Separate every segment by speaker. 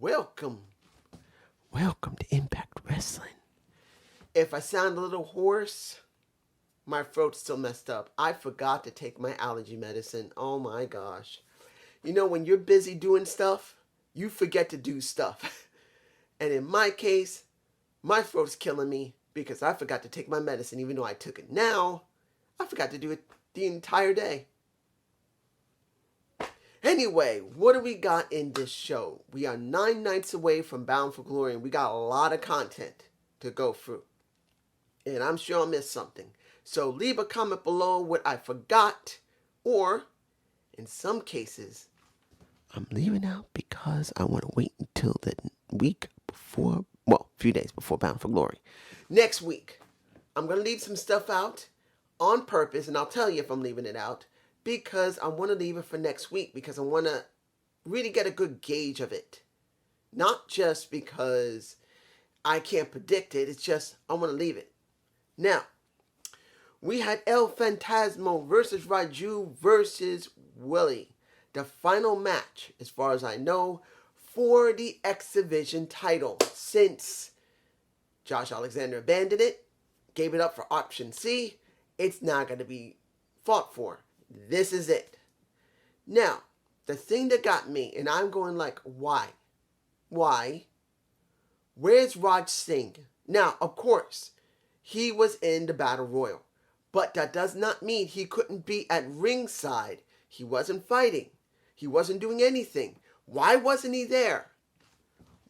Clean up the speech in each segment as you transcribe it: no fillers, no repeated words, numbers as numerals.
Speaker 1: Welcome. Welcome to Impact Wrestling. If I sound a little hoarse, my throat's still messed up. I forgot to take my allergy medicine. Oh my gosh. You know, when you're busy doing stuff, you forget to do stuff. And in my case, my throat's killing me because I forgot to take my medicine even though I took it now. I forgot to do it the entire day. Anyway, what do we got in this show? We are 9 nights away from Bound for Glory, and we got a lot of content to go through. And I'm sure I missed something. So leave a comment below what I forgot, or in some cases, I'm leaving out because I want to wait until the week before, well, a few days before Bound for Glory. Next week, I'm going to leave some stuff out on purpose, and I'll tell you if I'm leaving it out. Because I want to leave it for next week because I want to really get a good gauge of it. Not just because I can't predict it, it's just I want to leave it. Now, we had El Phantasmo versus Raju versus Willie. The final match, as far as I know, for the X Division title. Since Josh Alexander abandoned it, gave it up for option C, it's not going to be fought for. This is it. Now, the thing that got me, and I'm going like, why? Why? Where's Raj Singh? Now, of course, he was in the Battle Royal. But that does not mean he couldn't be at ringside. He wasn't fighting. He wasn't doing anything. Why wasn't he there?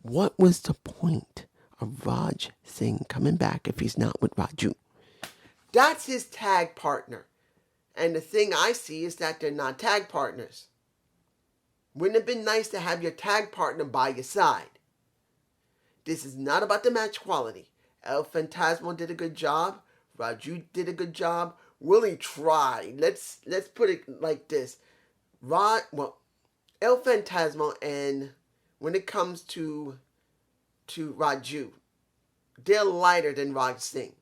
Speaker 1: What was the point of Raj Singh coming back if he's not with Raju? That's his tag partner. And the thing I see is that they're not tag partners. Wouldn't it have been nice to have your tag partner by your side? This is not about the match quality. El Phantasmo did a good job. Raju did a good job. Willie tried. Let's put it like this. El Phantasmo, and when it comes to Raju, they're lighter than Raj Singh.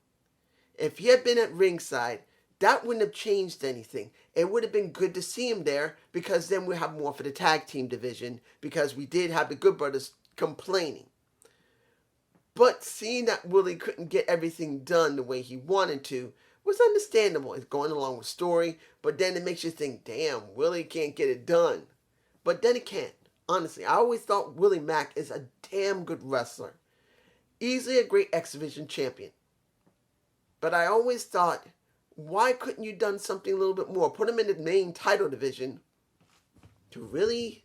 Speaker 1: If he had been at ringside, that wouldn't have changed anything. It would have been good to see him there because then we have more for the tag team division because we did have the Good Brothers complaining. But seeing that Willie couldn't get everything done the way he wanted to was understandable. It's going along with story, but then it makes you think, damn, Willie can't get it done. But then it can't. Honestly, I always thought Willie Mack is a damn good wrestler. Easily a great X Division champion. But I always thought, why couldn't you done something a little bit more? Put him in the main title division to really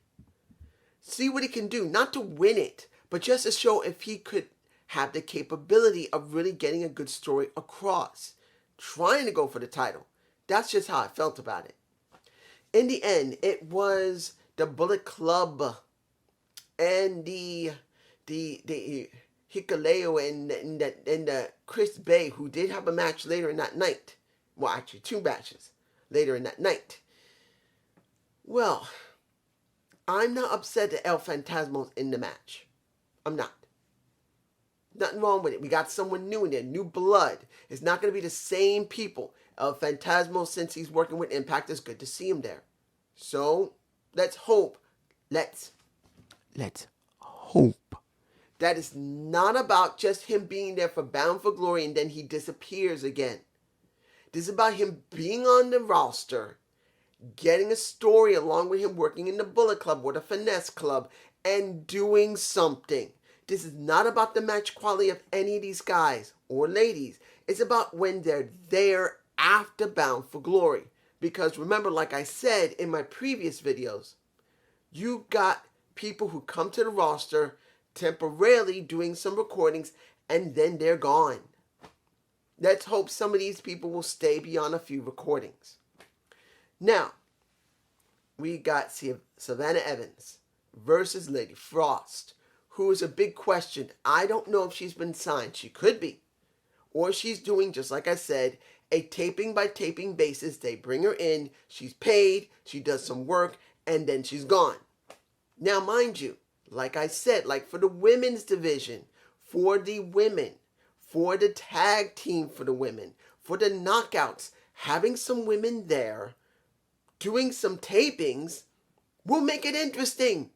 Speaker 1: see what he can do. Not to win it, but just to show if he could have the capability of really getting a good story across. Trying to go for the title. That's just how I felt about it. In the end, it was the Bullet Club and the Hikuleo and the Chris Bay, who did have a match later in that night. Well, actually, 2 matches later in that night. Well, I'm not upset that El Phantasmo's in the match. I'm not. Nothing wrong with it. We got someone new in there, new blood. It's not going to be the same people. El Phantasmo, since he's working with Impact, it's good to see him there. So, let's hope. Let's hope that it's not about just him being there for Bound for Glory and then he disappears again. This is about him being on the roster, getting a story along with him working in the Bullet Club or the Finesse Club, and doing something. This is not about the match quality of any of these guys or ladies. It's about when they're there after Bound for Glory. Because remember, like I said in my previous videos, you got people who come to the roster temporarily doing some recordings and then they're gone. Let's hope some of these people will stay beyond a few recordings. Now, we got Savannah Evans versus Lady Frost, who is a big question. I don't know if she's been signed. She could be. Or she's doing, just like I said, a taping by taping basis. They bring her in, she's paid, she does some work, and then she's gone. Now, mind you, like I said, like for the women's division, for the women, for the tag team for the women, for the knockouts, having some women there, doing some tapings, will make it interesting.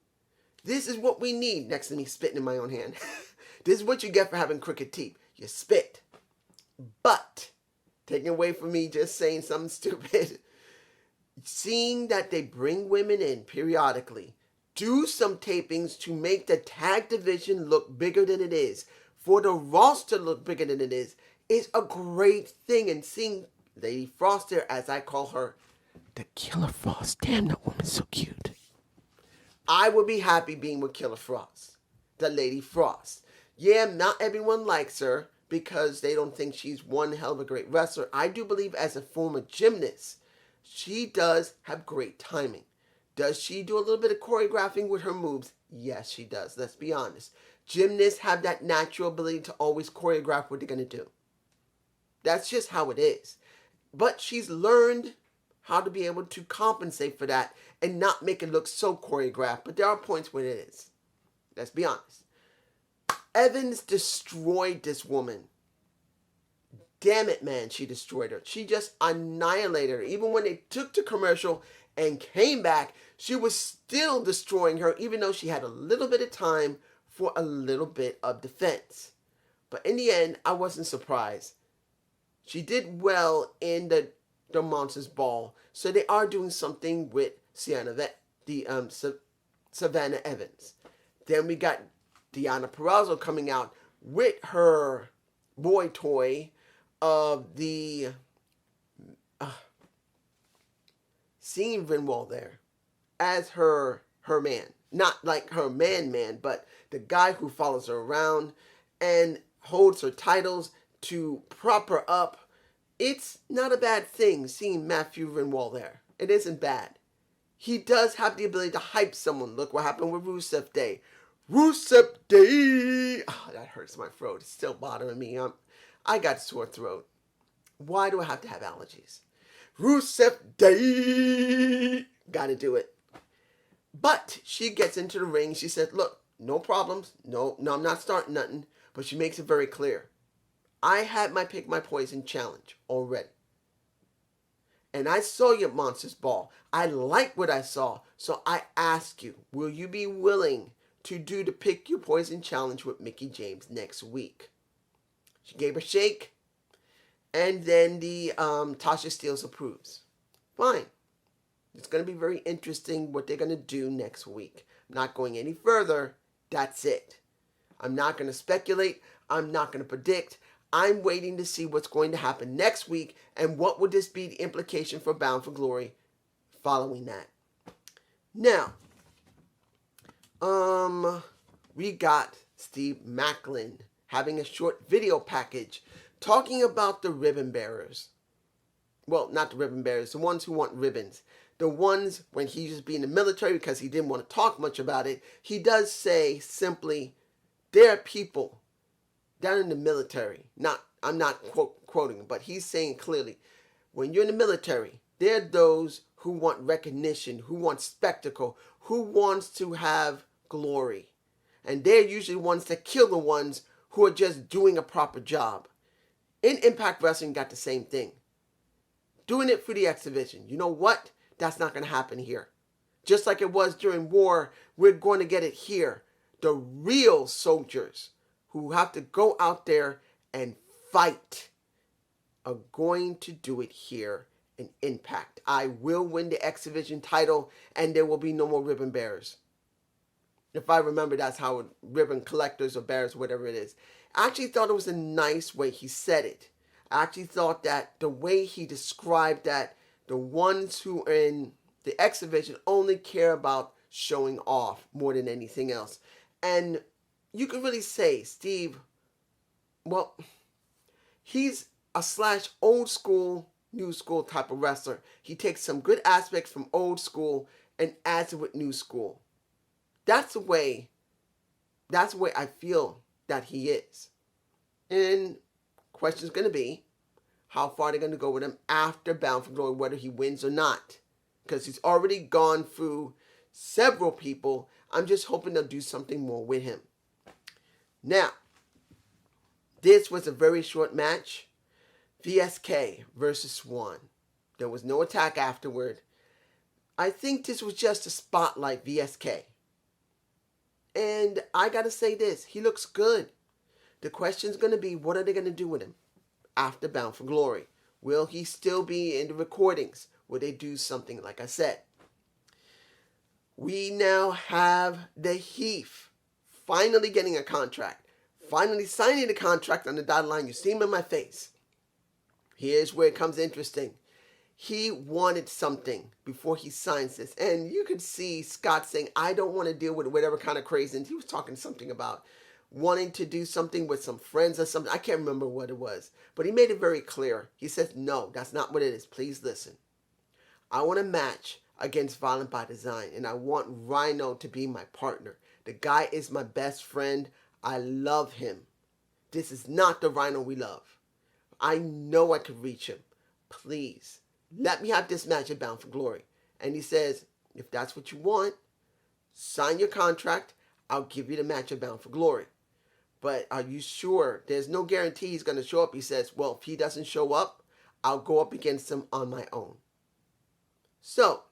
Speaker 1: This is what we need. Next to me spitting in my own hand. This is what you get for having crooked teeth. You spit. But, taking away from me just saying something stupid, seeing that they bring women in periodically, do some tapings to make the tag division look bigger than it is, for the roster look bigger than it is a great thing. And seeing Lady Frost there, as I call her, the Killer Frost. Damn, that woman's so cute. I would be happy being with Killer Frost, the Lady Frost. Yeah, not everyone likes her because they don't think she's one hell of a great wrestler. I do believe as a former gymnast, she does have great timing. Does she do a little bit of choreographing with her moves? Yes, she does. Let's be honest. Gymnasts have that natural ability to always choreograph what they're going to do. That's just how it is. But she's learned how to be able to compensate for that and not make it look so choreographed. But there are points where it is. Let's be honest. Evans destroyed this woman. Damn it, man, she destroyed her. She just annihilated her. Even when they took the commercial and came back, she was still destroying her, even though she had a little bit of time for a little bit of defense. But in the end, I wasn't surprised. She did well in the Monsters Ball, so they are doing something with Savannah Evans. Then we got Deonna Purrazzo coming out with her boy toy of the seeing Rinwald there as her man. Not like her man, but the guy who follows her around and holds her titles to prop her up. It's not a bad thing seeing Matthew Rinwald there. It isn't bad. He does have the ability to hype someone. Look what happened with Rusev Day. Rusev Day! Oh, that hurts my throat. It's still bothering me. I got sore throat. Why do I have to have allergies? Rusev Day! Gotta do it. But she gets into the ring. She said, look, no problems. No, I'm not starting nothing. But she makes it very clear. I had my pick my poison challenge already. And I saw you at Monsters Ball. I like what I saw. So I ask you, will you be willing to do the pick your poison challenge with Mickie James next week? She gave a shake. And then the Tasha Steelz approves. Fine. It's going to be very interesting what they're going to do next week. I'm not going any further. That's it. I'm not going to speculate. I'm not going to predict. I'm waiting to see what's going to happen next week and what would this be the implication for Bound for Glory following that. Now, we got Steve Maclin having a short video package talking about the ribbon bearers. Well, not the ribbon bearers, the ones who want ribbons. The ones when he used to be in the military because he didn't want to talk much about it. He does say simply, there are people down in the military. I'm not quoting, but he's saying clearly, when you're in the military, there are those who want recognition, who want spectacle, who wants to have glory. And they're usually ones that kill the ones who are just doing a proper job. In Impact Wrestling, got the same thing. Doing it for the exhibition. You know what? That's not going to happen here. Just like it was during war, we're going to get it here. The real soldiers who have to go out there and fight are going to do it here in Impact. I will win the exhibition title and there will be no more ribbon bearers. If I remember, that's how ribbon collectors or bearers, whatever it is. I actually thought it was a nice way he said it. I actually thought that the way he described that the ones who are in the exhibition only care about showing off more than anything else. And you could really say, Steve, well, he's a / old school, new school type of wrestler. He takes some good aspects from old school and adds it with new school. That's the way I feel that he is. And question's going to be, how far they're going to go with him after Bound for Glory, whether he wins or not. Because he's already gone through several people. I'm just hoping they'll do something more with him. Now, this was a very short match. VSK versus Swan. There was no attack afterward. I think this was just to spotlight VSK. And I got to say this, he looks good. The question's going to be, what are they going to do with him after Bound for Glory? Will he still be in the recordings? Will they do something like I said? We now have the Heath finally getting a contract. Finally signing the contract on the dotted line. You see him in my face. Here's where it comes interesting. He wanted something before he signs this. And you could see Scott saying, I don't want to deal with whatever kind of crazy. And he was talking something about wanting to do something with some friends or something. I can't remember what it was. But he made it very clear. He says, no, that's not what it is. Please listen. I want a match against Violent by Design. And I want Rhino to be my partner. The guy is my best friend. I love him. This is not the Rhino we love. I know I could reach him. Please, let me have this match at Bound for Glory. And he says, if that's what you want, sign your contract. I'll give you the match at Bound for Glory. But are you sure? There's no guarantee he's going to show up. He says, well, if he doesn't show up, I'll go up against him on my own. So,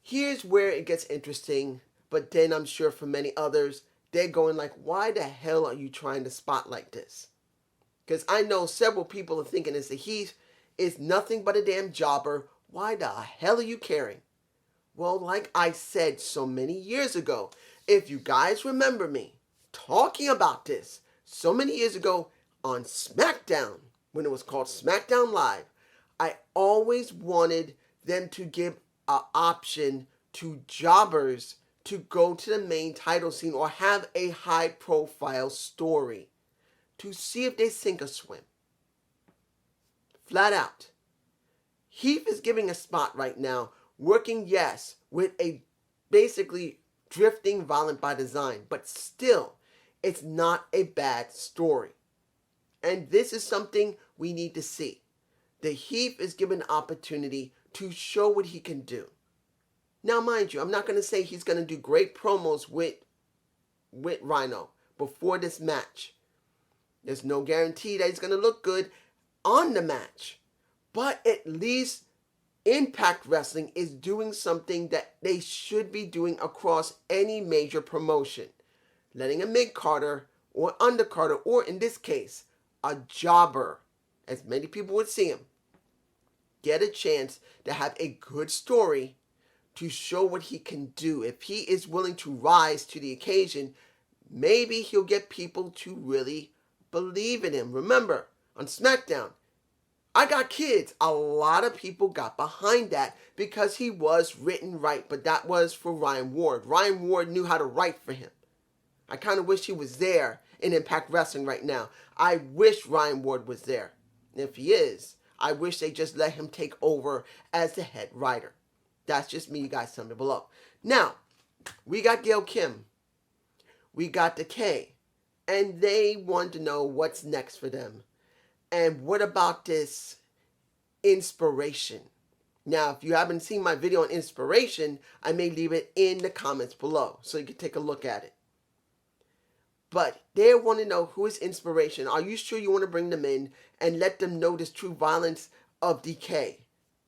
Speaker 1: here's where it gets interesting. But then I'm sure for many others, they're going like, why the hell are you trying to spotlight this? Because I know several people are thinking this. Heath is nothing but a damn jobber. Why the hell are you caring? Well, like I said so many years ago, if you guys remember me talking about this so many years ago on SmackDown, when it was called SmackDown Live, I always wanted them to give an option to jobbers to go to the main title scene or have a high-profile story to see if they sink or swim. Flat out. Heath is giving a spot right now, working, yes, with a basically drifting Violent by Design, but still, it's not a bad story. And this is something we need to see. The Heath is given an opportunity to show what he can do. Now, mind you, I'm not going to say he's going to do great promos with Rhino before this match. There's no guarantee that he's going to look good on the match. But at least Impact Wrestling is doing something that they should be doing across any major promotion. Letting a mid-carder or undercarder, or in this case, a jobber, as many people would see him, get a chance to have a good story to show what he can do. If he is willing to rise to the occasion, maybe he'll get people to really believe in him. Remember, on SmackDown, I Got Kids. A lot of people got behind that because he was written right, but that was for Ryan Ward. Ryan Ward knew how to write for him. I kind of wish he was there in Impact Wrestling right now. I wish Ryan Ward was there. And if he is, I wish they just let him take over as the head writer. That's just me. You guys tell me below. Now, we got Gail Kim. We got Decay. And they want to know what's next for them. And what about this inspiration? Now, if you haven't seen my video on inspiration, I may leave it in the comments below so you can take a look at it. But they want to know who is inspiration. Are you sure you want to bring them in and let them know this true violence of Decay?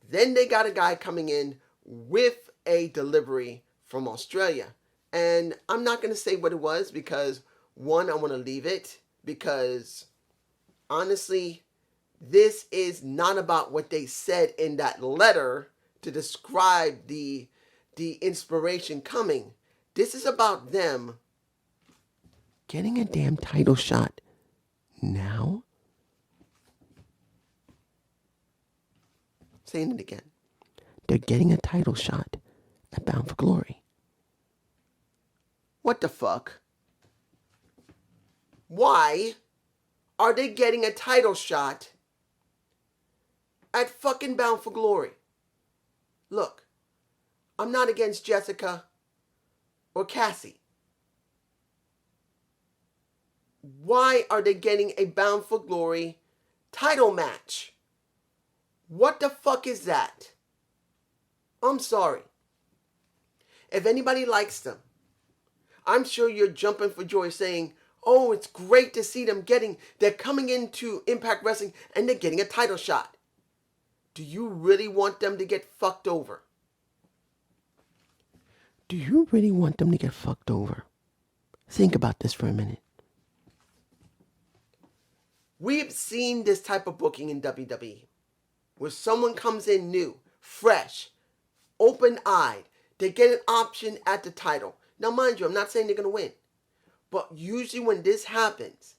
Speaker 1: Then they got a guy coming in with a delivery from Australia. And I'm not going to say what it was because, one, I want to leave it because, honestly, this is not about what they said in that letter to describe the inspiration coming. This is about them getting a damn title shot now. Saying it again. They're getting a title shot at Bound for Glory. What the fuck? Why are they getting a title shot at fucking Bound for Glory? Look, I'm not against Jessica or Cassie. Why are they getting a Bound for Glory title match? What the fuck is that? I'm sorry. If anybody likes them, I'm sure you're jumping for joy saying, oh, it's great to see them they're coming into Impact Wrestling and they're getting a title shot. Do you really want them to get fucked over? Do you really want them to get fucked over? Think about this for a minute. We've seen this type of booking in WWE, where someone comes in new, fresh, open-eyed. They get an option at the title. Now, mind you, I'm not saying they're going to win. But usually when this happens,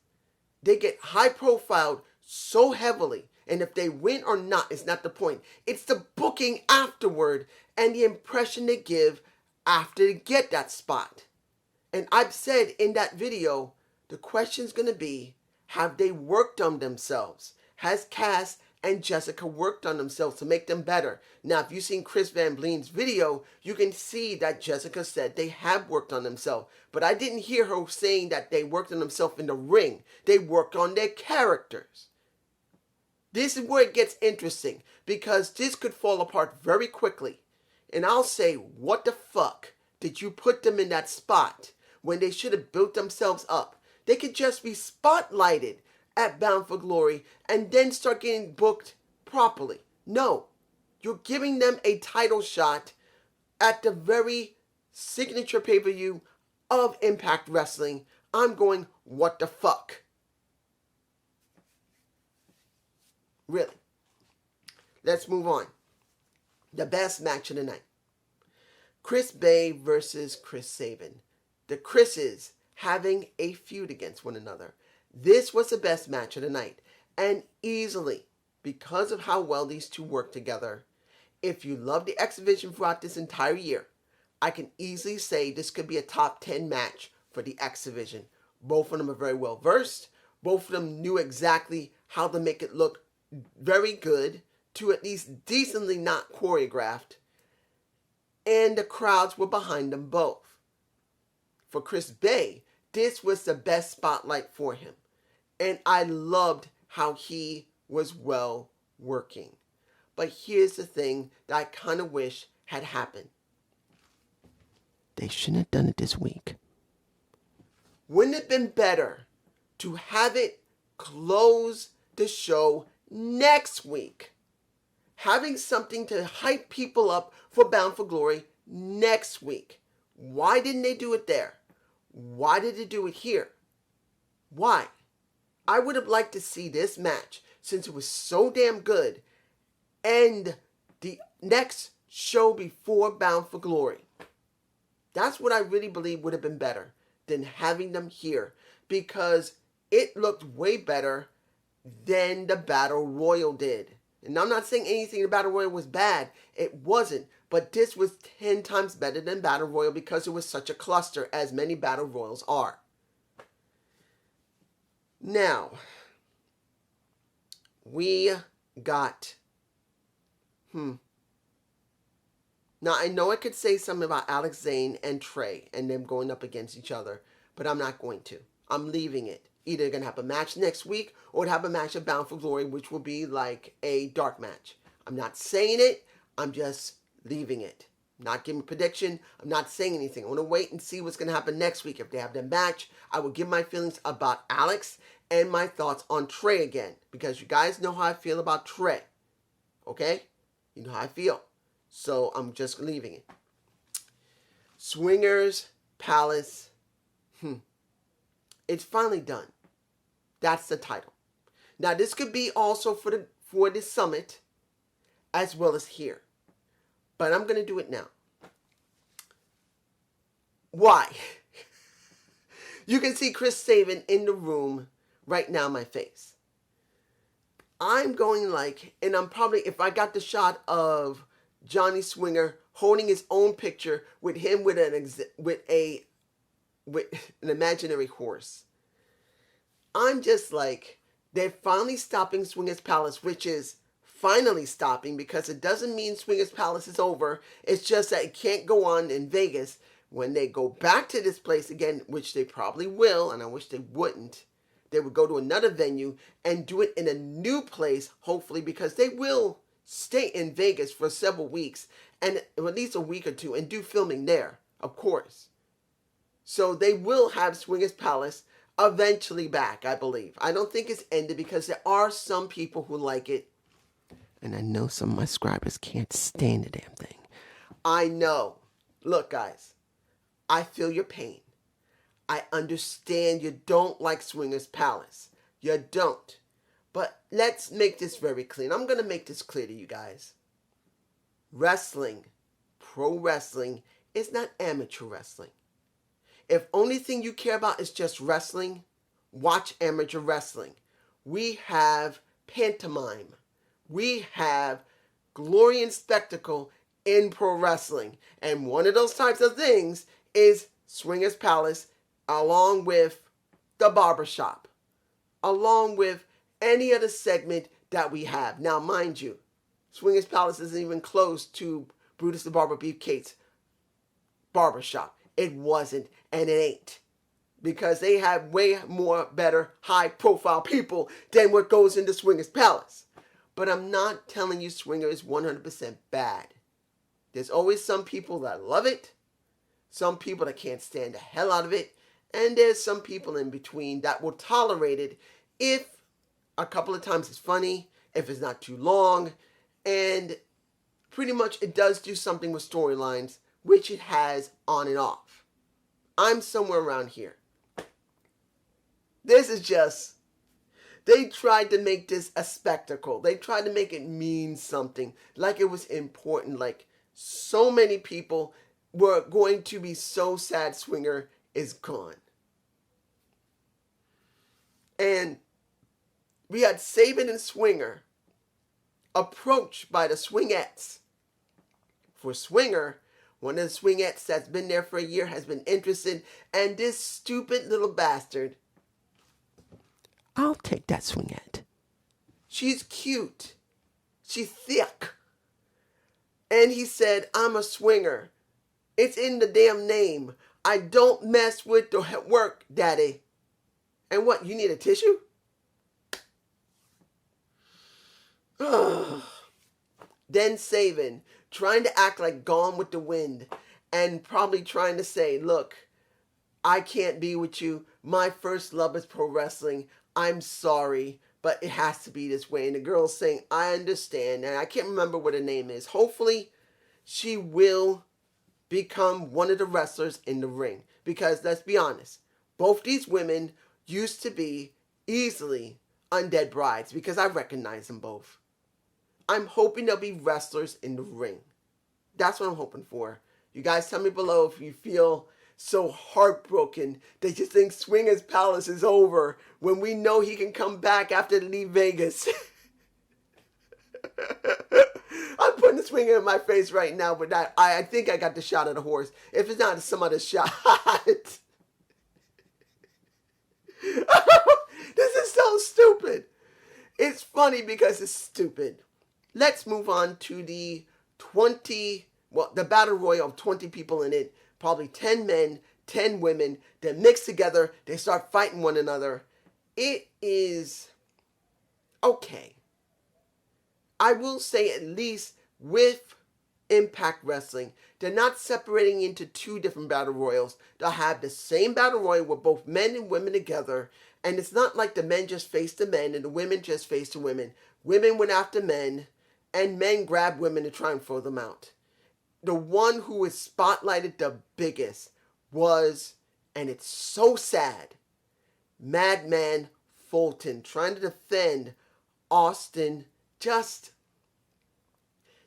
Speaker 1: they get high-profiled so heavily. And if they win or not is not the point. It's the booking afterward and the impression they give after they get that spot. And I've said in that video, the question's going to be, have they worked on themselves? Has Cass and Jessica worked on themselves to make them better? Now, if you've seen Chris Van Vlien's video, you can see that Jessica said they have worked on themselves. But I didn't hear her saying that they worked on themselves in the ring. They worked on their characters. This is where it gets interesting, because this could fall apart very quickly. And I'll say, what the fuck did you put them in that spot when they should have built themselves up? They could just be spotlighted at Bound for Glory and then start getting booked properly. No, you're giving them a title shot at the very signature pay-per-view of Impact Wrestling. I'm going, what the fuck? Really. Let's move on. The best match of the night. Chris Bay versus Chris Saban. The Chris's having a feud against one another. This was the best match of the night. And easily, because of how well these two work together, if you love the X Division throughout this entire year, I can easily say this could be a top 10 match for the X Division. Both of them are very well versed. Both of them knew exactly how to make it look very good, to at least decently not choreographed. And the crowds were behind them both. For Chris Bay, this was the best spotlight for him. And I loved how he was well working. But here's the thing that I kind of wish had happened. They shouldn't have done it this week. Wouldn't it have been better to have it close the show next week? Having something to hype people up for Bound for Glory next week. Why didn't they do it there? Why did they do it here? Why? I would have liked to see this match, since it was so damn good, end the next show before Bound for Glory. That's what I really believe would have been better than having them here, because it looked way better than the Battle Royal did. And I'm not saying anything the Battle Royal was bad. It wasn't. But this was 10 times better than Battle Royal because it was such a cluster, as many Battle Royals are. Now, we got... Now, I know I could say something about Alex Zane and Trey and them going up against each other, but I'm not going to. I'm leaving it. Either they're going to have a match next week or have a match at Bound for Glory, which will be like a dark match. I'm not saying it. I'm just leaving it. Not giving a prediction. I'm not saying anything. I want to wait and see what's going to happen next week. If they have their match, I will give my feelings about Alex and my thoughts on Trey again. Because you guys know how I feel about Trey. Okay? You know how I feel. So I'm just leaving it. Swingers Palace. It's finally done. That's the title. Now this could be also for the summit as well as here. But I'm going to do it now. Why? You can see Chris Saban in the room right now in my face. I'm going like, and I'm probably, if I got the shot of Johnny Swinger holding his own picture with him with an imaginary horse. I'm just like, they're finally stopping Swingers Palace, which is finally stopping, because it doesn't mean Swingers Palace is over. It's just that it can't go on in Vegas. When they go back to this place again, which they probably will, and I wish they wouldn't, they would go to another venue and do it in a new place, hopefully, because they will stay in Vegas for several weeks, and at least a week or two, and do filming there, of course. So they will have Swingers Palace eventually back, I believe. I don't think it's ended, because there are some people who like it. And I know some of my subscribers can't stand the damn thing. I know. Look, guys. I feel your pain. I understand you don't like Swingers Palace. You don't. But let's make this very clear. I'm going to make this clear to you guys. Wrestling, pro wrestling, is not amateur wrestling. If only thing you care about is just wrestling, watch amateur wrestling. We have pantomime. We have glory and spectacle in pro wrestling. And one of those types of things is Swingers Palace, along with the barbershop, along with any other segment that we have. Now, mind you, Swingers Palace isn't even close to Brutus the Barber Beefcake's barbershop. It wasn't, and it ain't. Because they have way more better high-profile people than what goes into Swingers Palace. But I'm not telling you Swinger is 100% bad. There's always some people that love it, some people that can't stand the hell out of it, and there's some people in between that will tolerate it if a couple of times it's funny, if it's not too long, and pretty much it does do something with storylines, which it has on and off. I'm somewhere around here. This is just, they tried to make this a spectacle. They tried to make it mean something, like it was important, like so many people were going to be so sad Swinger is gone. And we had Saban and Swinger approached by the Swingettes. For Swinger, one of the Swingettes that's been there for a year has been interested, and this stupid little bastard, I'll take that Swingette. She's cute. She's thick. And he said, I'm a swinger. It's in the damn name. I don't mess with the work, daddy. And what, you need a tissue? Then Saban, trying to act like Gone with the Wind, and probably trying to say, look, I can't be with you. My first love is pro wrestling. I'm sorry, but it has to be this way. And the girl's saying, I understand. And I can't remember what her name is. Hopefully, she will become one of the wrestlers in the ring. Because let's be honest, both these women used to be easily undead brides, because I recognize them both. I'm hoping they'll be wrestlers in the ring. That's what I'm hoping for. You guys tell me below if you feel so heartbroken that you think Swingers Palace is over when we know he can come back after they leave Vegas. I'm putting the Swinger in my face right now, but I think I got the shot of the horse. If it's not some other shot. This is so stupid. It's funny because it's stupid. Let's move on to the battle royal of 20 people in it. Probably 10 men, 10 women. They're mixed together. They start fighting one another. It is okay. I will say, at least with Impact Wrestling, they're not separating into two different battle royals. They'll have the same battle royal with both men and women together. And it's not like the men just face the men and the women just face the women. Women went after men, and men grabbed women to try and throw them out. The one who was spotlighted the biggest was, and it's so sad, Madman Fulton trying to defend Austin. Just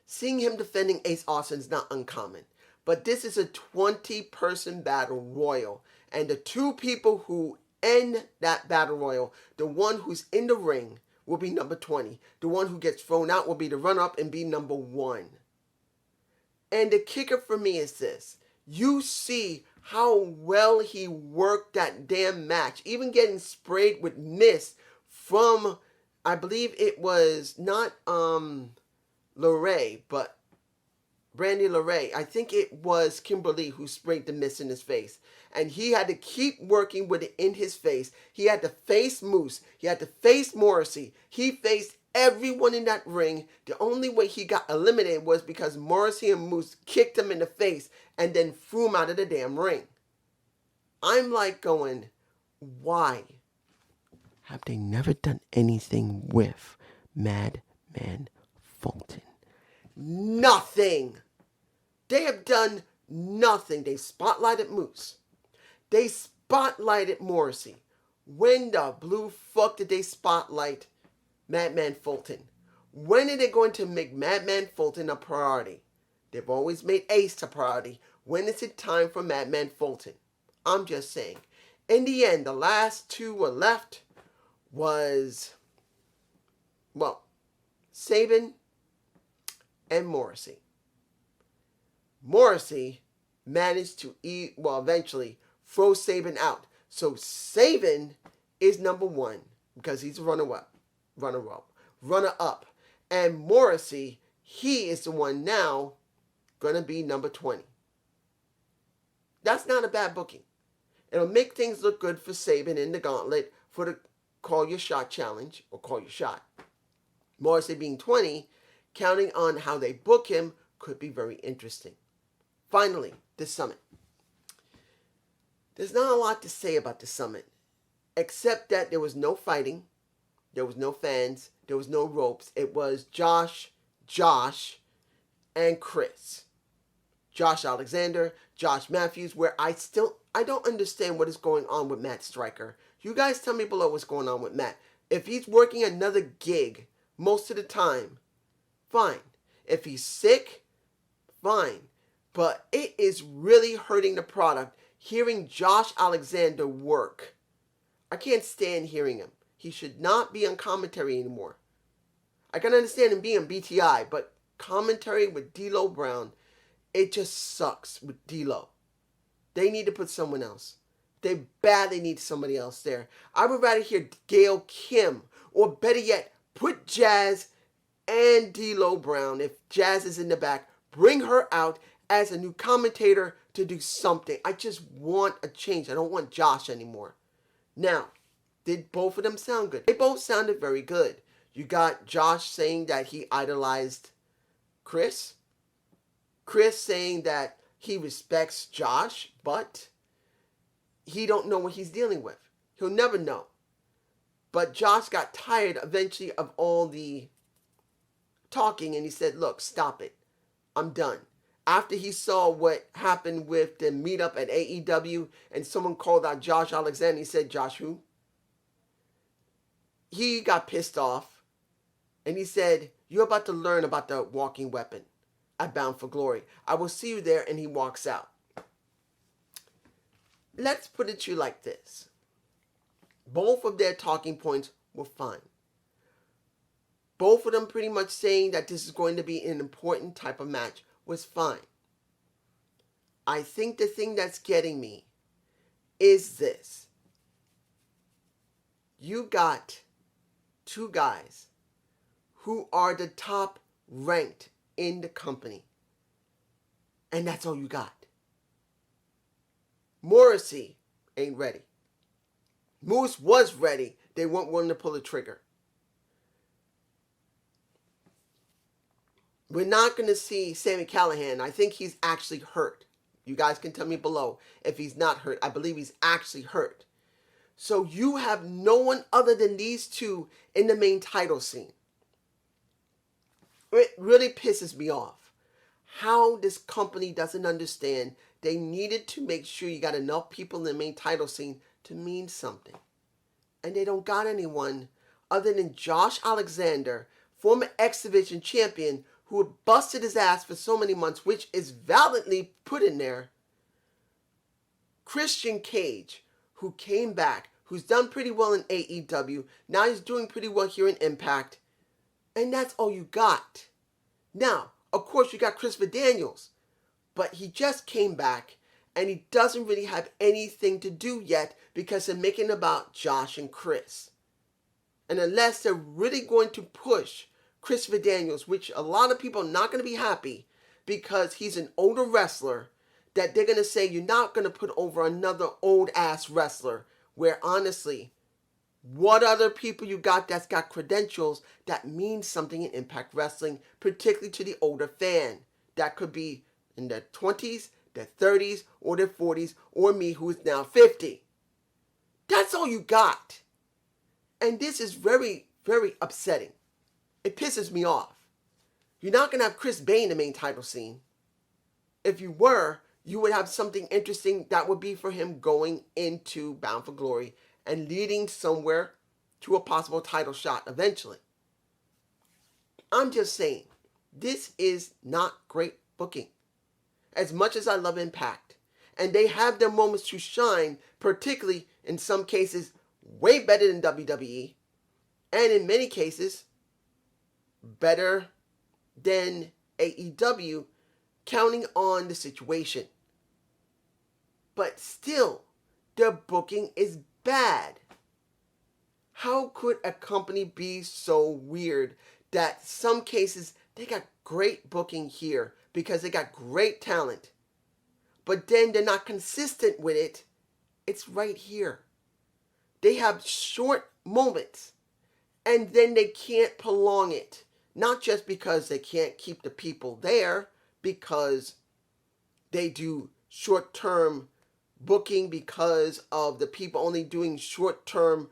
Speaker 1: seeing him defending Ace Austin is not uncommon. But this is a 20-person battle royal. And the two people who end that battle royal, the one who's in the ring will be number 20. The one who gets thrown out will be the runner-up and be number 1. And the kicker for me is this. You see how well he worked that damn match. Even getting sprayed with mist from, I believe it was not LeRae, but Brandy LeRae. I think it was Kimberly who sprayed the mist in his face. And he had to keep working with it in his face. He had to face Moose. He had to face Morrissey. He faced everyone in that ring. The only way he got eliminated was because Morrissey and Moose kicked him in the face and then threw him out of the damn ring. I'm like going, why have they never done anything with Madman Fulton? Nothing. They have done nothing. They spotlighted Moose. They spotlighted Morrissey. When the blue fuck did they spotlight Madman Fulton? When are they going to make Madman Fulton a priority? They've always made Ace a priority. When is it time for Madman Fulton? I'm just saying. In the end, the last two were left was, well, Saban and Morrissey. Morrissey managed to eventually throw Saban out. So Saban is number one because he's runner-up. And Morrissey, he is the one now going to be number 20. That's not a bad booking. It'll make things look good for Saban in the gauntlet for the Call Your Shot challenge, or Call Your Shot. Morrissey being 20, counting on how they book him, could be very interesting. Finally, the summit. There's not a lot to say about the summit, except that there was no fighting, there was no fans, there was no ropes. It was Josh, and Chris. Josh Alexander, Josh Matthews, where I don't understand what is going on with Matt Stryker. You guys tell me below what's going on with Matt. If he's working another gig most of the time, fine. If he's sick, fine. But it is really hurting the product hearing Josh Alexander work. I can't stand hearing him. He should not be on commentary anymore. I can understand him being on BTI, but commentary with D'Lo Brown, it just sucks with D'Lo. They need to put someone else. They badly need somebody else there. I would rather hear Gail Kim, or better yet, put Jazz and D'Lo Brown. If Jazz is in the back, bring her out as a new commentator to do something. I just want a change. I don't want Josh anymore. Now, did both of them sound good? They both sounded very good. You got Josh saying that he idolized Chris. Chris saying that he respects Josh, but he don't know what he's dealing with. He'll never know. But Josh got tired eventually of all the talking, and he said, look, stop it. I'm done. After he saw what happened with the meetup at AEW, and someone called out Josh Alexander, he said, Josh who? He got pissed off, and he said, you're about to learn about the walking weapon at Bound for Glory. I will see you there, and he walks out. Let's put it to you like this. Both of their talking points were fine. Both of them pretty much saying that this is going to be an important type of match was fine. I think the thing that's getting me is this. You got two guys who are the top ranked in the company. And that's all you got. Morrissey ain't ready. Moose was ready. They weren't willing to pull the trigger. We're not going to see Sami Callihan. I think he's actually hurt. You guys can tell me below if he's not hurt. I believe he's actually hurt. So you have no one other than these two in the main title scene. It really pisses me off how this company doesn't understand they needed to make sure you got enough people in the main title scene to mean something. And they don't got anyone other than Josh Alexander, former X Division champion, who had busted his ass for so many months, which is validly put in there. Christian Cage, who came back, who's done pretty well in AEW. Now he's doing pretty well here in Impact. And that's all you got. Now, of course, you got Christopher Daniels. But he just came back, and he doesn't really have anything to do yet because they're making it about Josh and Chris. And unless they're really going to push Christopher Daniels, which a lot of people are not going to be happy because he's an older wrestler, that they're going to say you're not going to put over another old-ass wrestler, where honestly, what other people you got that's got credentials that mean something in Impact Wrestling, particularly to the older fan? That could be in their 20s, their 30s, or their 40s, or me who is now 50. That's all you got. And this is very, very upsetting. It pisses me off. You're not going to have Chris Bay in the main title scene. If you were, you would have something interesting that would be for him going into Bound for Glory and leading somewhere to a possible title shot eventually. I'm just saying, this is not great booking. As much as I love Impact, and they have their moments to shine, particularly in some cases way better than WWE, and in many cases better than AEW, counting on the situation. But still, their booking is bad. How could a company be so weird that some cases they got great booking here because they got great talent, but then they're not consistent with it? It's right here. They have short moments and then they can't prolong it. Not just because they can't keep the people there, because they do short-term booking because of the people only doing short-term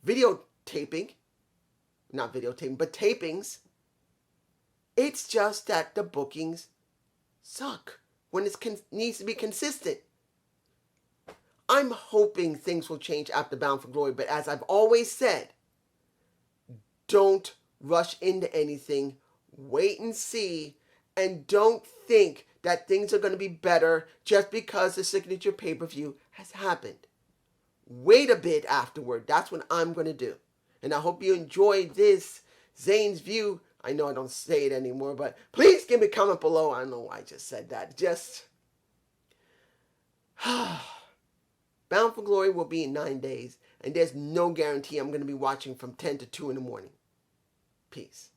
Speaker 1: videotaping. Not videotaping, but tapings. It's just that the bookings suck when it needs to be consistent. I'm hoping things will change after Bound for Glory, but as I've always said, don't rush into anything. Wait and see, and don't think that things are going to be better just because the signature pay-per-view has happened. Wait a bit afterward. That's what I'm going to do. And I hope you enjoyed this Zane's View. I know I don't say it anymore, but please give me a comment below. I know I just said that. Just Bound for Glory will be in 9 days, and there's no guarantee I'm going to be watching from 10 to 2 in the morning. Peace.